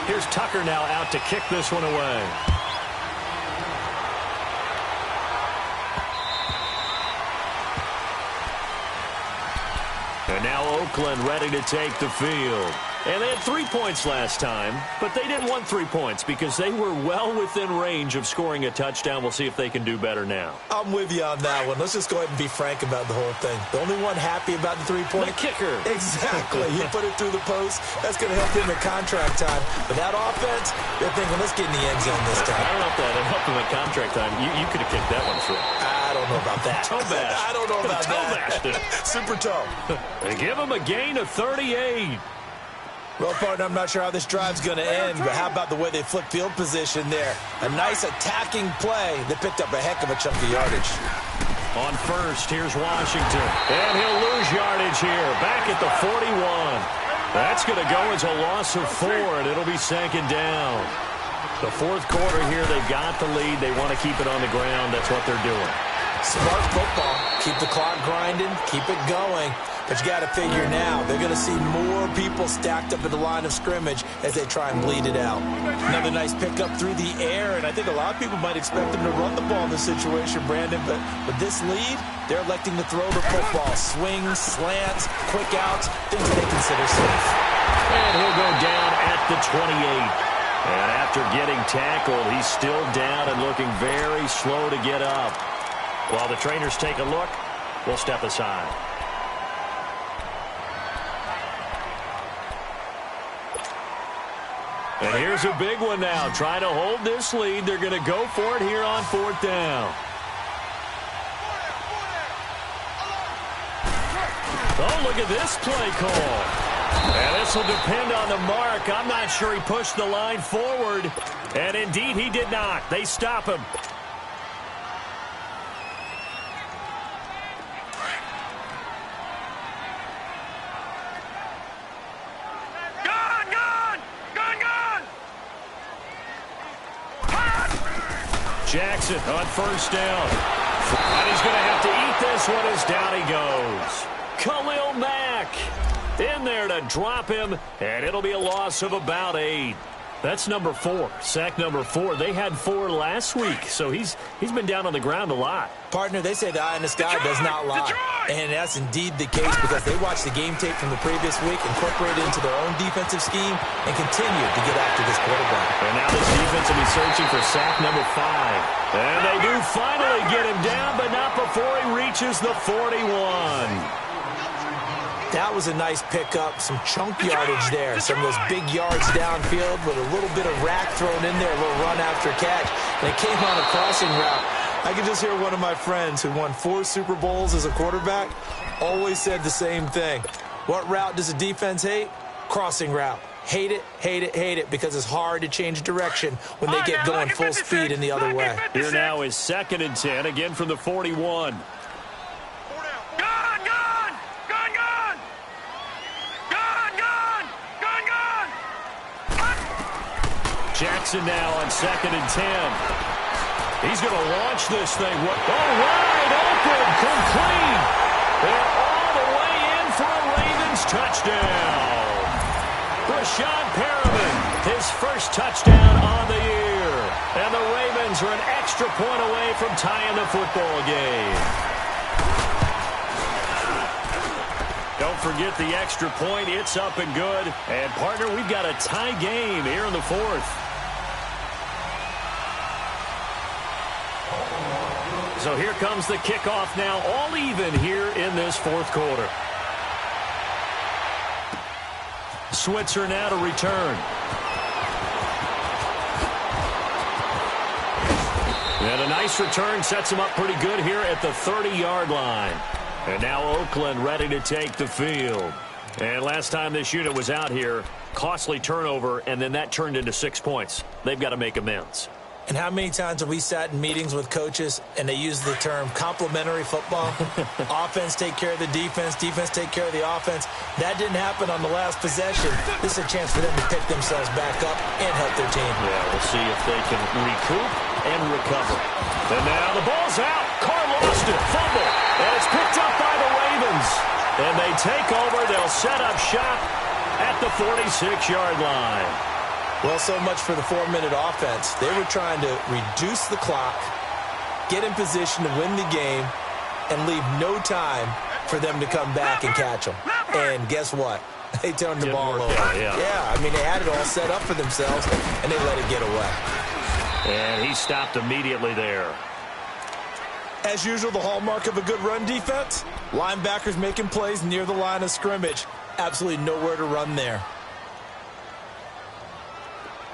Here's Tucker now out to kick this one away. And now Oakland ready to take the field. And they had 3 points last time, but they didn't want 3 points because they were well within range of scoring a touchdown. We'll see if they can do better now. I'm with you on that one. Let's just go ahead and be frank about the whole thing. The only one happy about the 3-point? The kicker. Exactly. He put it through the post. That's going to help him at contract time. But that offense, they're thinking, let's get in the end zone this time. I don't know if that helped him at contract time. You could have kicked that one through. I don't know about that. Toe bash. I don't know about toe bashed it. Super toe. They give him a gain of 38. Well, partner, I'm not sure how this drive's going to end, but how about the way they flip field position there? A nice attacking play that picked up a heck of a chunk of yardage. On 1st, here's Washington. And he'll lose yardage here. Back at the 41. That's going to go as a loss of 4, and it'll be 2nd down. The 4th quarter here, they've got the lead. They want to keep it on the ground. That's what they're doing. Smart football. Keep the clock grinding. Keep it going. But you got to figure now, they're going to see more people stacked up at the line of scrimmage as they try and bleed it out. Another nice pickup through the air, and I think a lot of people might expect them to run the ball in this situation, Brandon. But with this lead, they're electing to throw the football. Swings, slants, quick outs, things they consider safe. And he'll go down at the 28. And after getting tackled, he's still down and looking very slow to get up. While the trainers take a look, we'll step aside. And here's a big one now. Trying to hold this lead. They're going to go for it here on 4th down. Oh, look at this play call. And this will depend on the mark. I'm not sure he pushed the line forward. And indeed, he did not. They stop him. Jackson on 1st down. And he's going to have to eat this one as down he goes. Khalil Mack in there to drop him, and it'll be a loss of about 8. That's number 4, sack number 4. They had 4 last week, so he's been down on the ground a lot. Partner, they say the eye in the sky does not lie. And that's indeed the case because they watched the game tape from the previous week, incorporated into their own defensive scheme, and continued to get after this quarterback. And now this defense will be searching for sack number 5. And they do finally get him down, but not before he reaches the 41. That was a nice pickup, some chunk yardage there. Some of those big yards downfield with a little bit of rack thrown in there, a little run after catch. And it came on a crossing route. I can just hear one of my friends who won 4 Super Bowls as a quarterback always said the same thing. What route does a defense hate? Crossing route. Hate it, hate it, hate it, because it's hard to change direction when they get going full speed in the other way. Here now is 2nd and 10, again from the 41. Jackson now on 2nd and 10. He's going to launch this thing. Wide open, complete. They're all the way in for a Ravens touchdown. Brashad Perriman, his first touchdown on the year. And the Ravens are an extra point away from tying the football game. Don't forget the extra point. It's up and good. And, partner, we've got a tie game here in the fourth. So here comes the kickoff now, all even here in this fourth quarter. Switzer now to return. And a nice return sets him up pretty good here at the 30-yard line. And now Oakland ready to take the field. And last time this unit was out here, costly turnover, and then that turned into 6 points. They've got to make amends. And how many times have we sat in meetings with coaches and they use the term complementary football? Offense take care of the defense, defense take care of the offense. That didn't happen on the last possession. This is a chance for them to pick themselves back up and help their team. Yeah, we'll see if they can recoup and recover. And now the ball's out. Carr lost it. Fumble. And it's picked up by the Ravens. And they take over. They'll set up shop at the 46-yard line. Well, so much for the 4-minute offense. They were trying to reduce the clock, get in position to win the game, and leave no time for them to come back and catch them. And guess what? They turned the ball over. Yeah, I mean, they had it all set up for themselves, and they let it get away. And he stopped immediately there. As usual, the hallmark of a good run defense, linebackers making plays near the line of scrimmage. Absolutely nowhere to run there.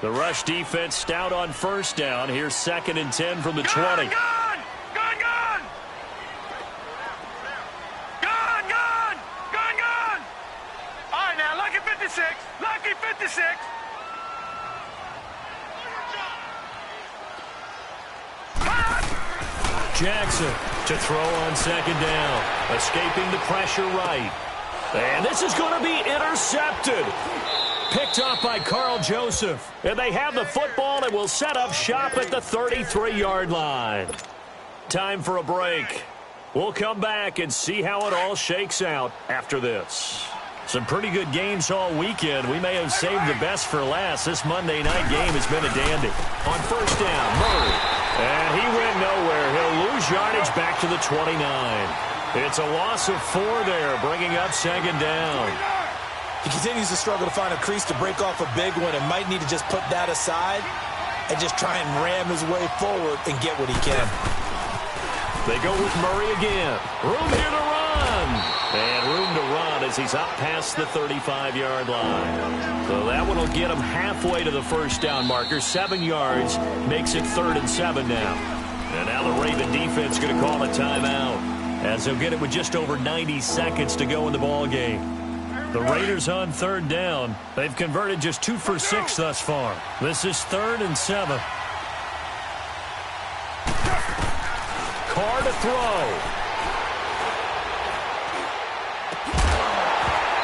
The rush defense stout on first down. Here's 2nd and 10 from the 20. Gone! All right, now, lucky 56. Lucky 56. Jackson to throw on 2nd down. Escaping the pressure right. And this is going to be intercepted. Picked off by Carl Joseph. And they have the football and will set up shop at the 33-yard line. Time for a break. We'll come back and see how it all shakes out after this. Some pretty good games all weekend. We may have saved the best for last. This Monday night game has been a dandy. On first down, Murray. And he went nowhere. He'll lose yardage back to the 29. It's a loss of 4 there, bringing up 2nd down. He continues to struggle to find a crease to break off a big one and might need to just put that aside and just try and ram his way forward and get what he can. They go with Murray again. Room here to run. And room to run as he's up past the 35-yard line. So that one will get him halfway to the first down marker. 7 yards makes it 3rd and 7 now. And now the Raven defense going to call a timeout as they'll get it with just over 90 seconds to go in the ball game. The Raiders on 3rd down. They've converted just 2 for 6 thus far. This is 3rd and 7. Carr to throw.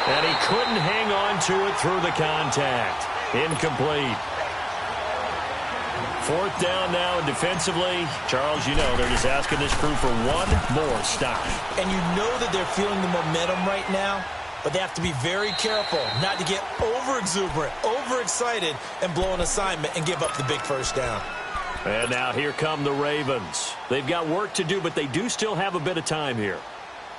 And he couldn't hang on to it through the contact. Incomplete. 4th down now, and defensively, Charles, you know, they're just asking this crew for one more stop. And you know that they're feeling the momentum right now, but they have to be very careful not to get over-exuberant, overexcited, and blow an assignment and give up the big first down. And now here come the Ravens. They've got work to do, but they do still have a bit of time here.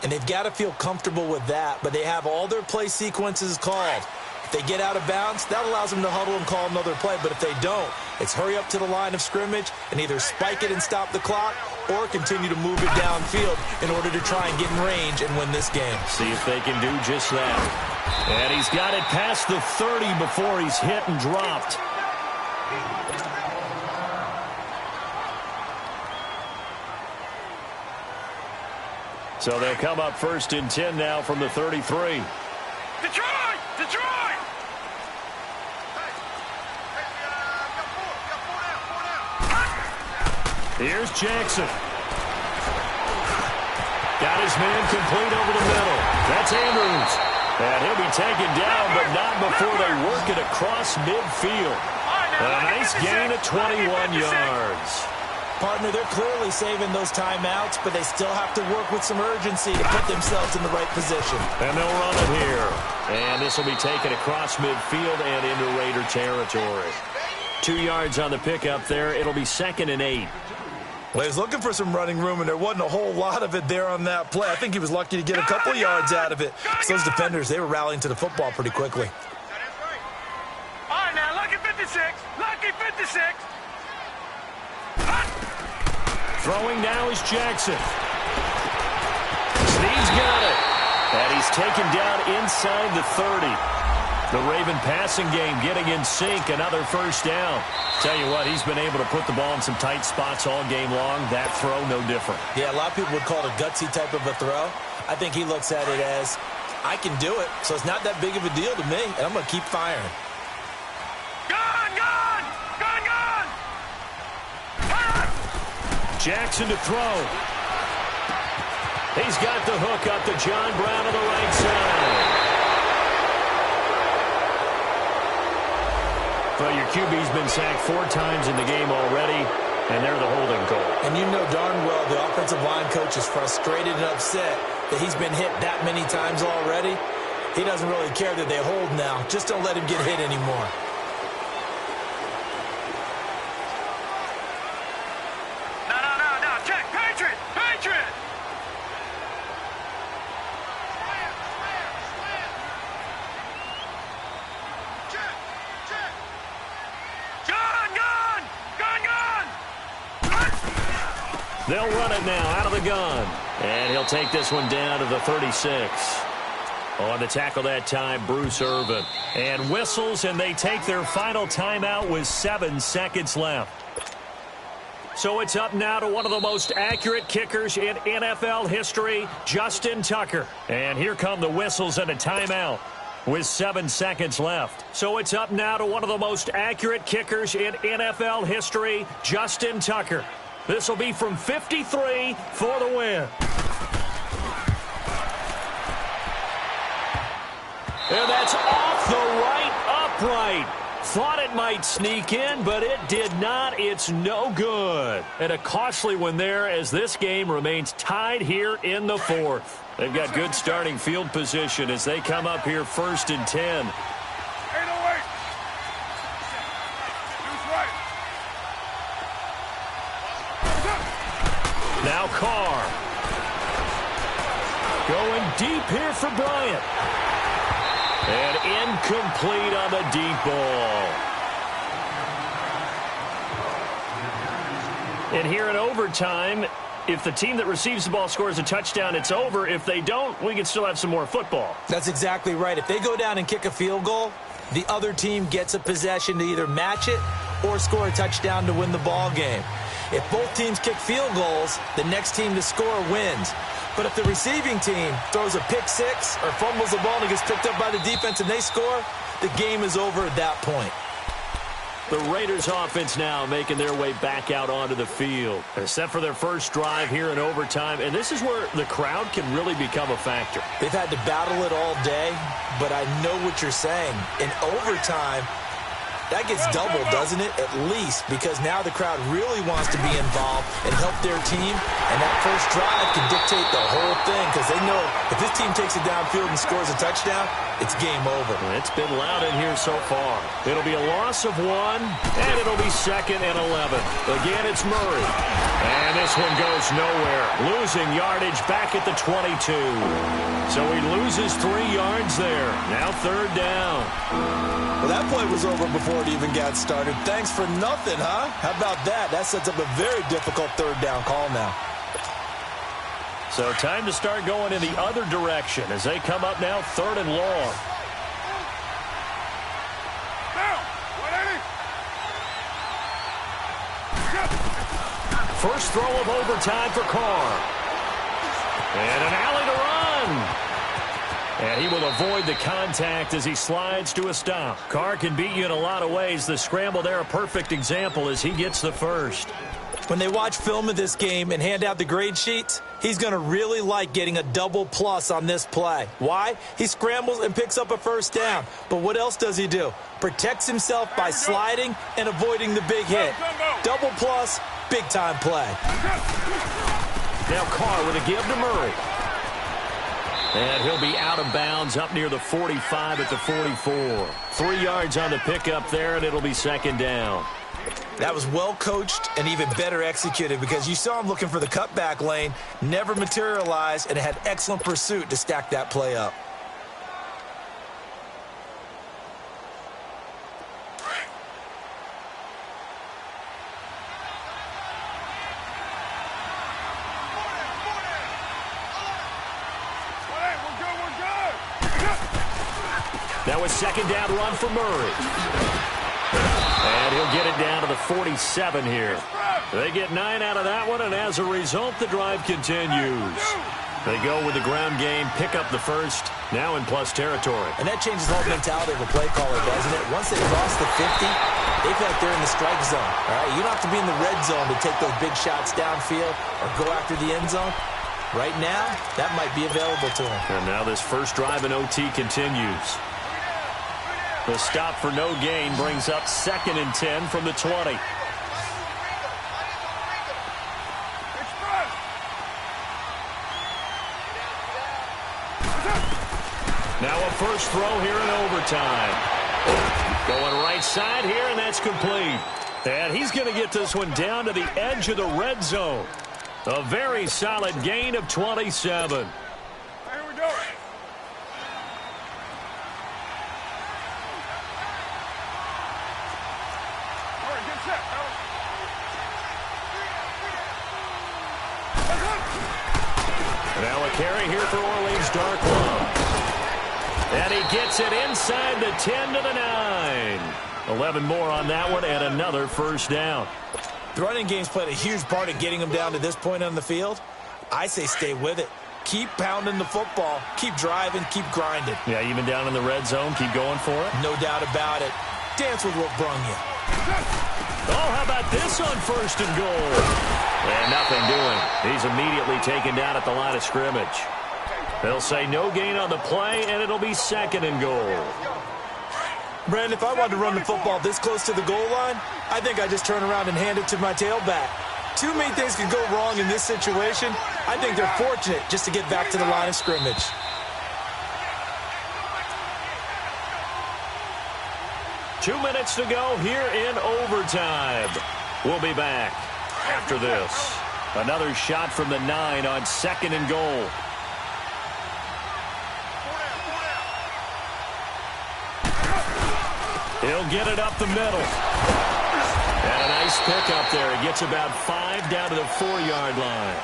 And they've got to feel comfortable with that, but they have all their play sequences called. If they get out of bounds, that allows them to huddle and call another play. But if they don't, it's hurry up to the line of scrimmage and either spike it and stop the clock or continue to move it downfield in order to try and get in range and win this game. See if they can do just that. And he's got it past the 30 before he's hit and dropped. So they'll come up 1st and 10 now from the 33. Detroit! Detroit! Here's Jackson. Got his man complete over the middle. That's Andrews. And he'll be taken down, but not before they work it across midfield. A nice gain of 21 yards. Partner, they're clearly saving those timeouts, but they still have to work with some urgency to put themselves in the right position. And they'll run it here. And this will be taken across midfield and into Raider territory. 2 yards on the pickup there. It'll be 2nd and 8. Well, he was looking for some running room, and there wasn't a whole lot of it there on that play. I think he was lucky to get a couple yards out of it. So those defenders, they were rallying to the football pretty quickly. All right, now, lucky 56. Lucky 56. Throwing now is Jackson. Snead's got it. And he's taken down inside the 30. The Raven passing game getting in sync. Another first down. Tell you what, he's been able to put the ball in some tight spots all game long. That throw, no different. Yeah, a lot of people would call it a gutsy type of a throw. I think he looks at it as, I can do it, so it's not that big of a deal to me, and I'm going to keep firing. Gone! Jackson to throw. He's got the hook up to John Brown on the right side. Well, your QB's been sacked 4 times in the game already, and they're the holding call. And you know darn well the offensive line coach is frustrated and upset that he's been hit that many times already. He doesn't really care that they hold now. Just don't let him get hit anymore. No. Check. Patriot. They'll run it now out of the gun. And he'll take this one down to the 36. On to tackle that time, Bruce Irvin. And whistles, and they take their final timeout with 7 seconds left. So it's up now to one of the most accurate kickers in NFL history, Justin Tucker. And here come the whistles and a timeout with 7 seconds left. So it's up now to one of the most accurate kickers in NFL history, Justin Tucker. This will be from 53 for the win. And that's off the right upright. Thought it might sneak in, but it did not. It's no good. And a costly one there as this game remains tied here in the 4th. They've got good starting field position as they come up here 1st and 10. Now Carr. Going deep here for Bryant. And incomplete on the deep ball. And here in overtime, if the team that receives the ball scores a touchdown, it's over. If they don't, we can still have some more football. That's exactly right. If they go down and kick a field goal, the other team gets a possession to either match it or score a touchdown to win the ball game. If both teams kick field goals, the next team to score wins. But if the receiving team throws a pick six or fumbles the ball and it gets picked up by the defense and they score, the game is over at that point. The Raiders offense now making their way back out onto the field. They're set for their first drive here in overtime, and this is where the crowd can really become a factor. They've had to battle it all day, but I know what you're saying. In overtime, that gets doubled, doesn't it? At least, because now the crowd really wants to be involved and help their team, and that first drive can dictate the whole thing because they know if this team takes it downfield and scores a touchdown, it's game over. It's been loud in here so far. It'll be a loss of 1, and it'll be 2nd and 11. Again, it's Murray. And this one goes nowhere. Losing yardage back at the 22. So he loses 3 yards there. Now 3rd down. Well, that play was over before it even got started. Thanks for nothing, huh? How about that? That sets up a very difficult 3rd down call now. So time to start going in the other direction as they come up now 3rd and long. First throw of overtime for Carr. And an alley to run. And he will avoid the contact as he slides to a stop. Carr can beat you in a lot of ways. The scramble there, a perfect example as he gets the first. When they watch film of this game and hand out the grade sheets, he's going to really like getting a double plus on this play. Why? He scrambles and picks up a first down. But what else does he do? Protects himself by sliding and avoiding the big hit. Double plus, big-time play. Now Carr with a give to Murray. And he'll be out of bounds up near the 45 at the 44. 3 yards on the pickup there, and it'll be second down. That was well coached and even better executed because you saw him looking for the cutback lane, never materialized, and had excellent pursuit to stack that play up. That was second down run for Murray. And he'll get it down to the 47 here. They get 9 out of that one, and as a result, the drive continues. They go with the ground game, pick up the first, now in plus territory. And that changes the whole mentality of a play caller, doesn't it? Once they cross the 50, they feel like they're in the strike zone. All right? You don't have to be in the red zone to take those big shots downfield or go after the end zone. Right now, that might be available to them. And now this first drive in OT continues. The stop for no gain brings up 2nd and 10 from the 20. Now a first throw here in overtime. Going right side here, and that's complete. And he's going to get this one down to the edge of the red zone. A very solid gain of 27. Here we go. Now a carry here for Orleans Darkwa. And he gets it inside the 10 to the 9. 11 more on that one and another first down. The running game's played a huge part of getting them down to this point on the field. I say stay with it. Keep pounding the football. Keep driving. Keep grinding. Yeah, even down in the red zone, keep going for it. No doubt about it. Dance with what brung you. Oh, how about this on first and goal? And nothing doing. He's immediately taken down at the line of scrimmage. They'll say no gain on the play, and it'll be 2nd and goal. Brandon, if I wanted to run the football this close to the goal line, I think I just turn around and hand it to my tailback. Too many things could go wrong in this situation. I think they're fortunate just to get back to the line of scrimmage. Two minutes to go here in overtime. We'll be back after this. Another shot from the 9 on 2nd and goal. He'll get it up the middle. And a nice pickup there. He gets about 5 down to the 4-yard line.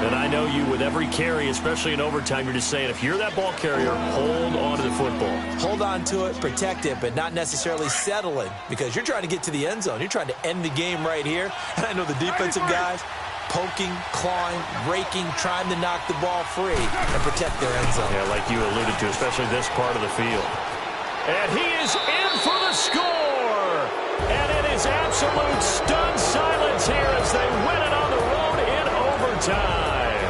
And I know you, with every carry, especially in overtime, you're just saying, if you're that ball carrier, hold on to the football. Hold on to it, protect it, but not necessarily settling, because you're trying to get to the end zone. You're trying to end the game right here. And I know the defensive guys poking, clawing, raking, trying to knock the ball free and protect their end zone. Yeah, like you alluded to, especially this part of the field. And he is in for the score. And it is absolute stunned silence here as they win it on the road in overtime.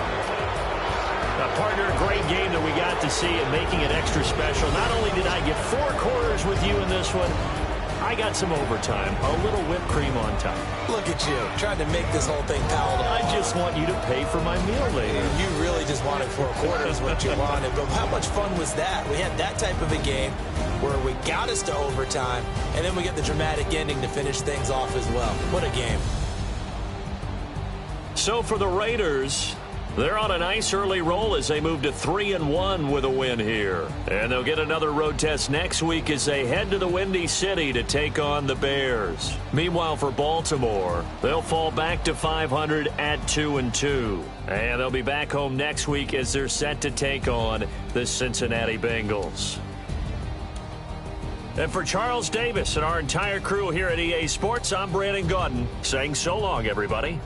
Now, partner, a great game that we got to see and making it extra special. Not only did I get 4 quarters with you in this one, I got some overtime, a little whipped cream on top. Look at you, trying to make this whole thing palatable. I just want you to pay for my meal later. You really just wanted 4 quarters what you wanted, but how much fun was that? We had that type of a game where we got us to overtime, and then we get the dramatic ending to finish things off as well. What a game. So for the Raiders, they're on a nice early roll as they move to 3-1 with a win here. And they'll get another road test next week as they head to the Windy City to take on the Bears. Meanwhile, for Baltimore, they'll fall back to 500 at 2-2. And they'll be back home next week as they're set to take on the Cincinnati Bengals. And for Charles Davis and our entire crew here at EA Sports, I'm Brandon Gaudin saying so long, everybody.